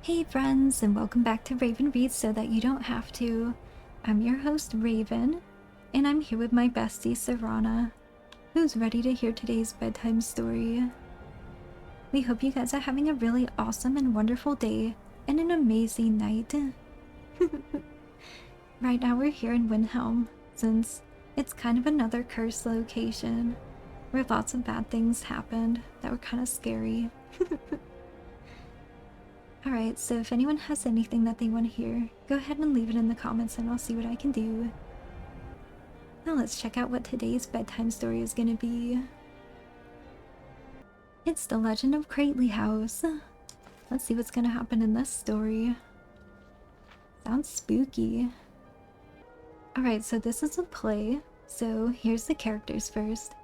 Hey friends, and welcome back to Raven Reads So That You Don't Have to. I'm your host Raven, and I'm here with my bestie Serana, who's ready to hear today's bedtime story. We hope you guys are having a really awesome and wonderful day, and an amazing night. Right now we're here in Windhelm, since it's kind of another cursed location, where lots of bad things happened that were kind of scary. Alright, so if anyone has anything that they want to hear, go ahead and leave it in the comments and I'll see what I can do. Now let's check out what today's bedtime story is gonna be. It's the Legend of Krately House. Let's see what's gonna happen in this story. Sounds spooky. Alright, so this is a play, so here's the characters first.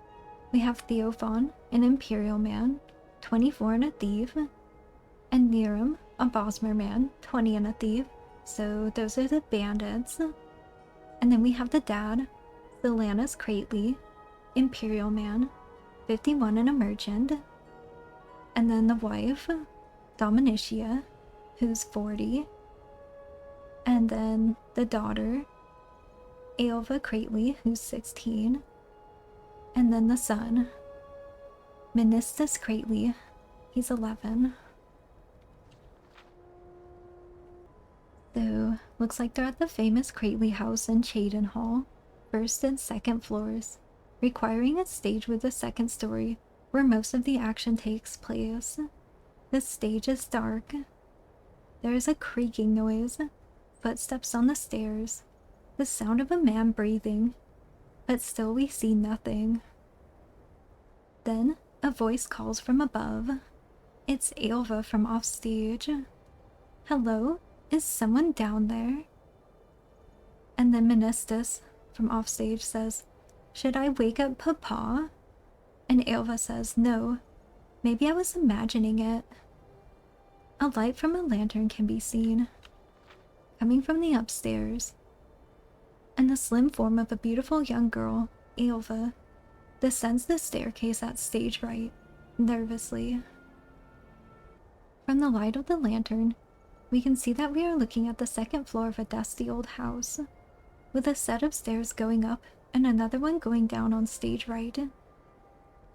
We have Theophon, an Imperial man, 24 and a thief, and Niram, a Bosmer man, 20 and a thief. So those are the bandits. And then we have the dad, Silanus Krately, Imperial man, 51 and a merchant. And then the wife, Dominicia, who's 40. And then the daughter, Aelva Krately, who's 16. And then the son, Ministus Krately, he's 11. So, looks like they're at the famous Krately house in Cheydinhall, first and second floors, requiring a stage with the second story where most of the action takes place. The stage is dark. There is a creaking noise, footsteps on the stairs, the sound of a man breathing, but still we see nothing. Then, a voice calls from above. It's Aelva from offstage. Hello? Is someone down there? And then Ministus from offstage says, should I wake up Papa? And Aelva says, no, maybe I was imagining it. A light from a lantern can be seen, coming from the upstairs, and the slim form of a beautiful young girl, Aelva, descends the staircase at stage right, nervously. From the light of the lantern, we can see that we are looking at the second floor of a dusty old house, with a set of stairs going up and another one going down on stage right.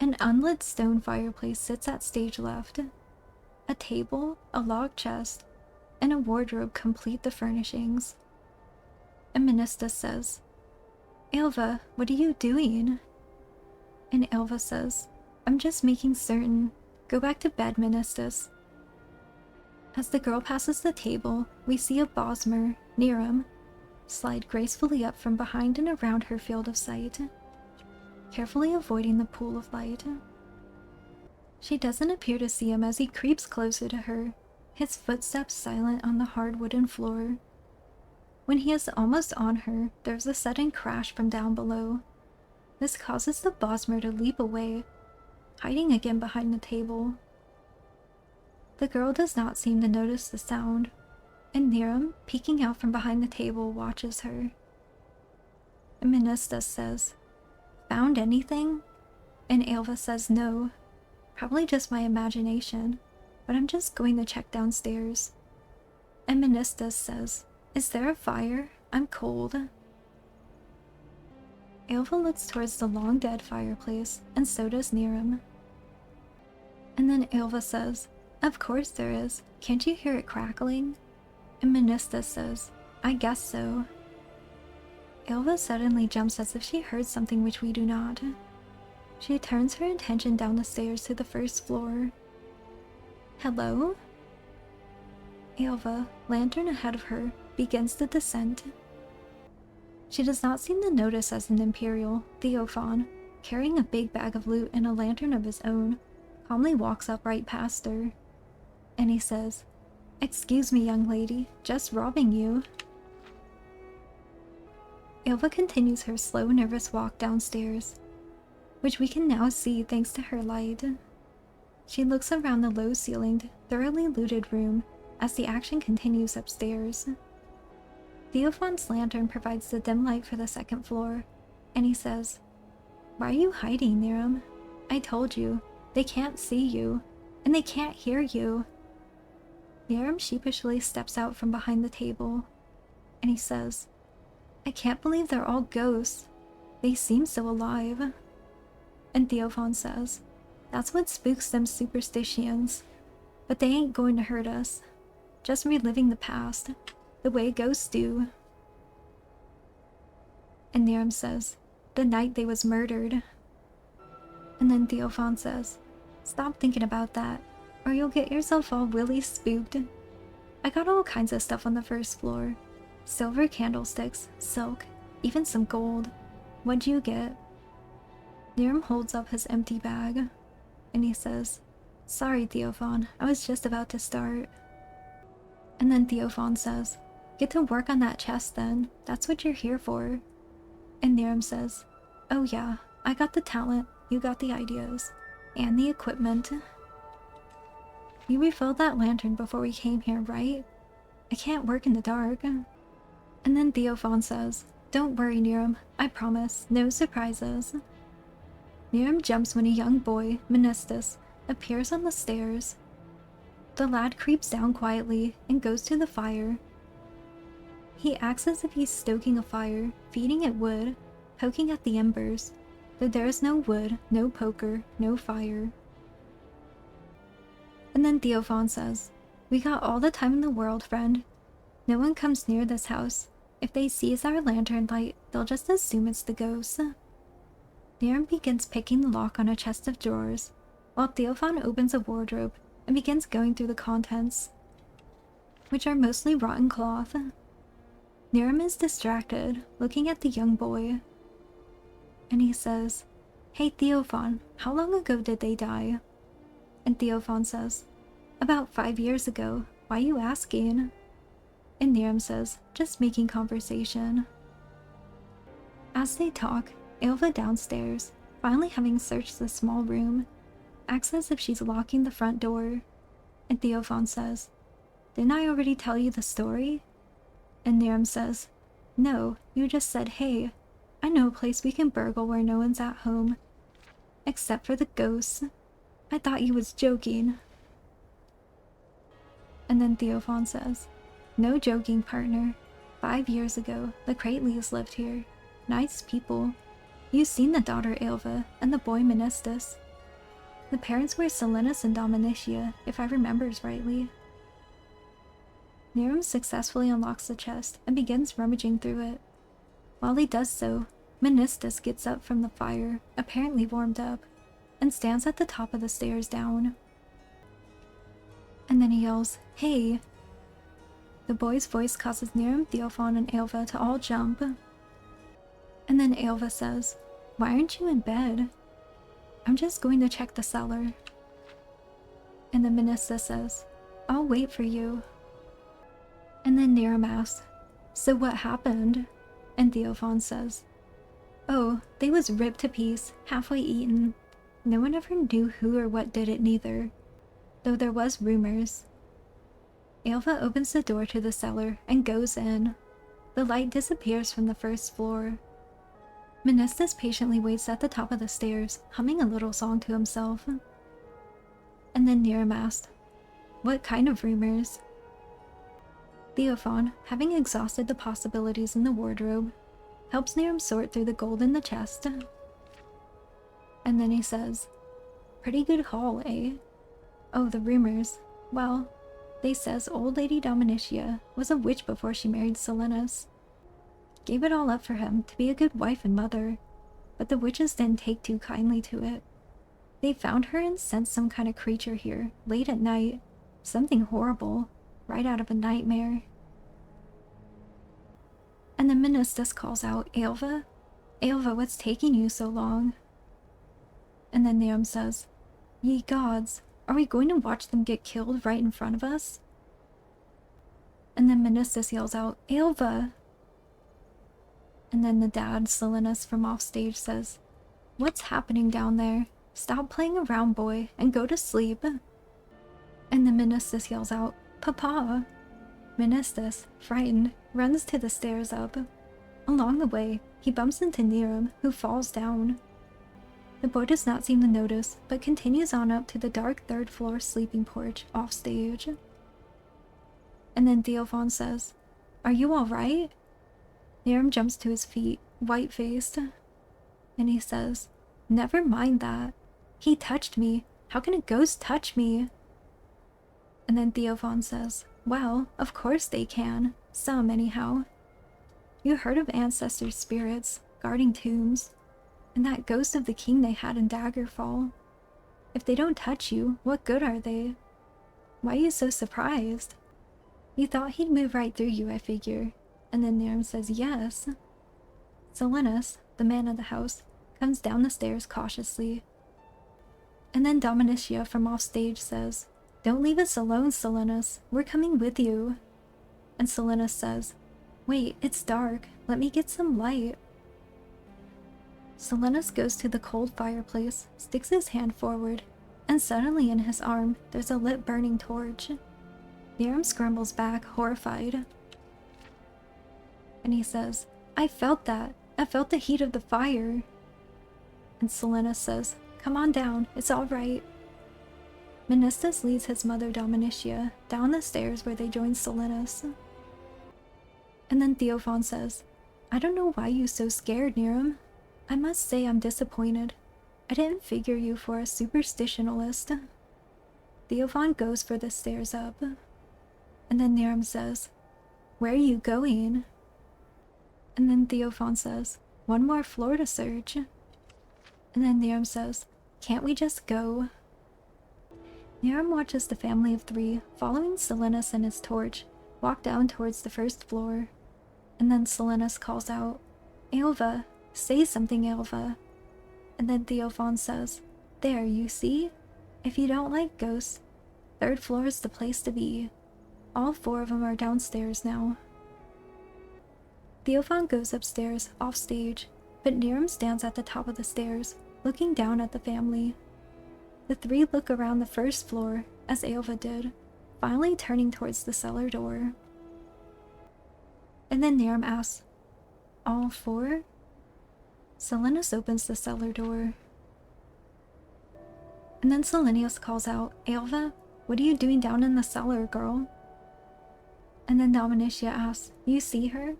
An unlit stone fireplace sits at stage left. A table, a log chest, and a wardrobe complete the furnishings. And Ministus says, Aelva, what are you doing? And Aelva says, I'm just making certain. Go back to bed, Ministus. As the girl passes the table, we see a Bosmer, Niram, slide gracefully up from behind and around her field of sight, carefully avoiding the pool of light. She doesn't appear to see him as he creeps closer to her, his footsteps silent on the hard wooden floor. When he is almost on her, there's a sudden crash from down below. This causes the Bosmer to leap away, hiding again behind the table. The girl does not seem to notice the sound, and Niram, peeking out from behind the table, watches her. And Ministus says, found anything? And Aelva says no, probably just my imagination, but I'm just going to check downstairs. And Ministus says, is there a fire? I'm cold. Aelva looks towards the long dead fireplace, and so does Niram. And then Aelva says, of course there is. Can't you hear it crackling? And Ministus says, I guess so. Aelva suddenly jumps as if she heard something which we do not. She turns her attention down the stairs to the first floor. Hello? Aelva, lantern ahead of her, begins the descent. She does not seem to notice as an Imperial, Theophon, carrying a big bag of loot and a lantern of his own, calmly walks up right past her. And he says, excuse me, young lady, just robbing you. Aelva continues her slow, nervous walk downstairs, which we can now see thanks to her light. She looks around the low-ceilinged, thoroughly looted room as the action continues upstairs. Theophon's lantern provides the dim light for the second floor, and he says, why are you hiding, Niram? I told you, they can't see you, and they can't hear you. Niram sheepishly steps out from behind the table, and he says, I can't believe they're all ghosts. They seem so alive. And Theophon says, that's what spooks them superstitions. But they ain't going to hurt us. Just reliving the past, the way ghosts do. And Niram says, the night they was murdered. And then Theophon says, stop thinking about that, or you'll get yourself all really spooked. I got all kinds of stuff on the first floor. Silver candlesticks, silk, even some gold. What'd you get? Niram holds up his empty bag, and he says, sorry, Theophon, I was just about to start. And then Theophon says, get to work on that chest then, that's what you're here for. And Niram says, oh yeah, I got the talent, you got the ideas, and the equipment. You refilled that lantern before we came here, right? I can't work in the dark. And then Theophon says, don't worry, Niram, I promise, no surprises. Niram jumps when a young boy, Menistus, appears on the stairs. The lad creeps down quietly and goes to the fire. He acts as if he's stoking a fire, feeding it wood, poking at the embers, though there is no wood, no poker, no fire. And then Theophon says, we got all the time in the world, friend. No one comes near this house. If they seize our lantern light, they'll just assume it's the ghost. Niram begins picking the lock on a chest of drawers, while Theophon opens a wardrobe and begins going through the contents, which are mostly rotten cloth. Niram is distracted, looking at the young boy, and he says, hey Theophon, how long ago did they die? And Theophon says, about 5 years ago. Why you asking? And Niram says, just making conversation. As they talk, Aelva downstairs, finally having searched the small room, acts as if she's locking the front door. And Theophon says, didn't I already tell you the story? And Niram says, no, you just said, hey, I know a place we can burgle where no one's at home. Except for the ghosts. I thought you was joking. And then Theophon says, no joking, partner. 5 years ago, the Kratleys lived here. Nice people. You've seen the daughter Aelva and the boy Menistus. The parents were Silenus and Dominicia, if I remembers rightly. Niram successfully unlocks the chest and begins rummaging through it. While he does so, Menistus gets up from the fire, apparently warmed up, and stands at the top of the stairs down. And then he yells, hey! The boy's voice causes Niram, Theophon, and Aelva to all jump. And then Aelva says, why aren't you in bed? I'm just going to check the cellar. And then Menistus says, I'll wait for you. And then Niram asks, so what happened? And Theophon says, oh, they was ripped to piece, halfway eaten. No one ever knew who or what did it neither, though there was rumors. Aelva opens the door to the cellar and goes in. The light disappears from the first floor. Menistus patiently waits at the top of the stairs, humming a little song to himself. And then Niram asks, what kind of rumors? Theophon, having exhausted the possibilities in the wardrobe, helps Niram sort through the gold in the chest. And then he says, pretty good haul, eh? Oh, the rumors. Well, they says old lady Dominicia was a witch before she married Silenus. Gave it all up for him to be a good wife and mother, but the witches didn't take too kindly to it. They found her and sent some kind of creature here, late at night. Something horrible, right out of a nightmare. And then Menistus calls out, Aelva? Aelva, what's taking you so long? And then Niram says, ye gods, are we going to watch them get killed right in front of us? And then Menistus yells out, Aelva! And then the dad, Silenus, from offstage says, what's happening down there? Stop playing around, boy, and go to sleep. And then Menistus yells out, Papa! Menistus, frightened, runs to the stairs up. Along the way, he bumps into Niram, who falls down. The boy does not seem to notice, but continues on up to the dark third-floor sleeping porch offstage. And then Theophon says, "Are you alright?" Niram jumps to his feet, white-faced, and he says, "Never mind that. He touched me. How can a ghost touch me?" And then Theophon says, "Well, of course they can. Some, anyhow. You heard of ancestor spirits guarding tombs, and that ghost of the king they had in Daggerfall. If they don't touch you, what good are they? Why are you so surprised? You thought he'd move right through you, I figure." And then Niram says, "Yes." Silenus, the man of the house, comes down the stairs cautiously. And then Dominicia from off stage says, "Don't leave us alone, Silenus. We're coming with you." And Silenus says, "Wait, it's dark. Let me get some light." Silenus goes to the cold fireplace, sticks his hand forward, and suddenly in his arm there's a lit burning torch. Niram scrambles back, horrified. And he says, "I felt that. I felt the heat of the fire." And Silenus says, "Come on down, it's all right." Menistus leads his mother Dominicia down the stairs where they join Silenus. And then Theophon says, "I don't know why you're so scared, Niram. I must say I'm disappointed. I didn't figure you for a superstitionalist." Theophon goes for the stairs up. And then Niram says, "Where are you going?" And then Theophon says, "One more floor to search." And then Niram says, "Can't we just go?" Niram watches the family of three, following Silenus and his torch, walk down towards the first floor. And then Silenus calls out, "Aelva, say something, Aelva." And then Theophon says, "There, you see? If you don't like ghosts, third floor is the place to be. All four of them are downstairs now." Theophon goes upstairs, off stage, but Niram stands at the top of the stairs, looking down at the family. The three look around the first floor, as Aelva did, finally turning towards the cellar door. And then Niram asks, "All four?" Silenus opens the cellar door. And then Silenus calls out, "Aelva, what are you doing down in the cellar, girl?" And then Dominicia asks, "You see her?"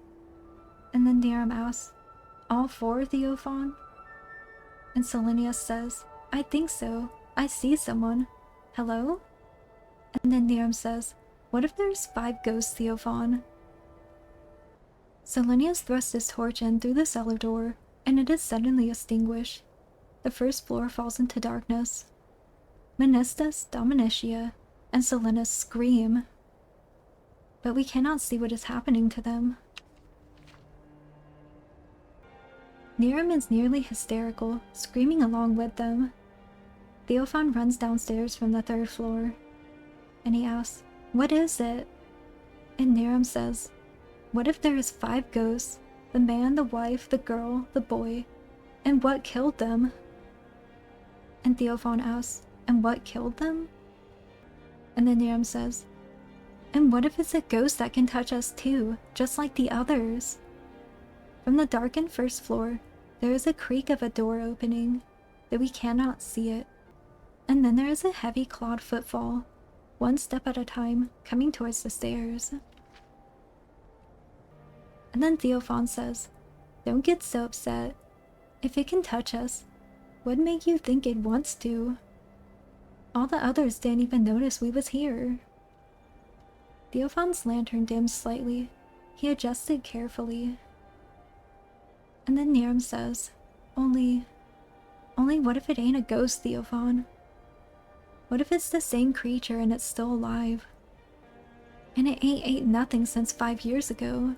And then Niram asks, "All four, Theophon?" And Silenus says, "I think so. I see someone. Hello?" And then Niram says, "What if there's 5 ghosts, Theophon?" Silenus thrusts his torch in through the cellar door, and it is suddenly extinguished. The first floor falls into darkness. Menistus, Dominicia, and Silenus scream. But we cannot see what is happening to them. Niram is nearly hysterical, screaming along with them. Theophon runs downstairs from the 3rd floor, and he asks, "What is it?" And Niram says, "What if there is 5 ghosts? The man, the wife, the girl, the boy. And what killed them?" And Theophon asks, "And what killed them?" And then Niram says, "And what if it's a ghost that can touch us too, just like the others?" From the darkened 1st floor, there is a creak of a door opening, though we cannot see it. And then there is a heavy clawed footfall, one step at a time, coming towards the stairs. And then Theophon says, "Don't get so upset. If it can touch us, what make you think it wants to? All the others didn't even notice we was here." Theophon's lantern dims slightly. He adjusts it carefully. And then Niram says, Only what if it ain't a ghost, Theophon? What if it's the same creature and it's still alive? And it ain't ate nothing since 5 years ago."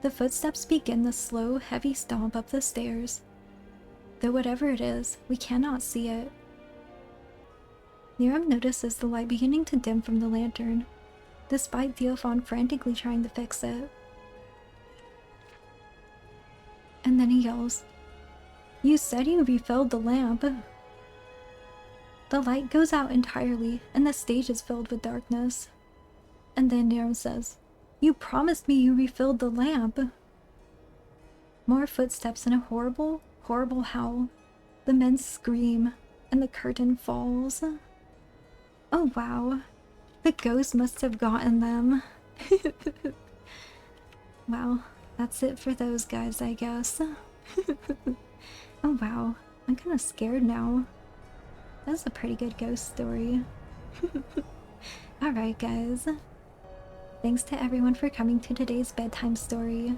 The footsteps begin the slow, heavy stomp up the stairs. Though whatever it is, we cannot see it. Niram notices the light beginning to dim from the lantern, despite Theophon frantically trying to fix it. And then he yells, "You said you refilled the lamp." The light goes out entirely, and the stage is filled with darkness. And then Niram says, "You promised me you refilled the lamp." More footsteps and a horrible, horrible howl. The men scream, and the curtain falls. Oh wow. The ghost must have gotten them. Wow, that's it for those guys, I guess. Oh wow, I'm kind of scared now. That's a pretty good ghost story. Alright, guys. Thanks to everyone for coming to today's bedtime story.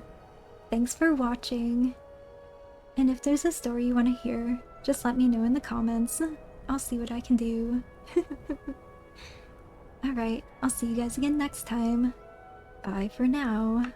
Thanks for watching. And if there's a story you want to hear, just let me know in the comments. I'll see what I can do. Alright, I'll see you guys again next time. Bye for now.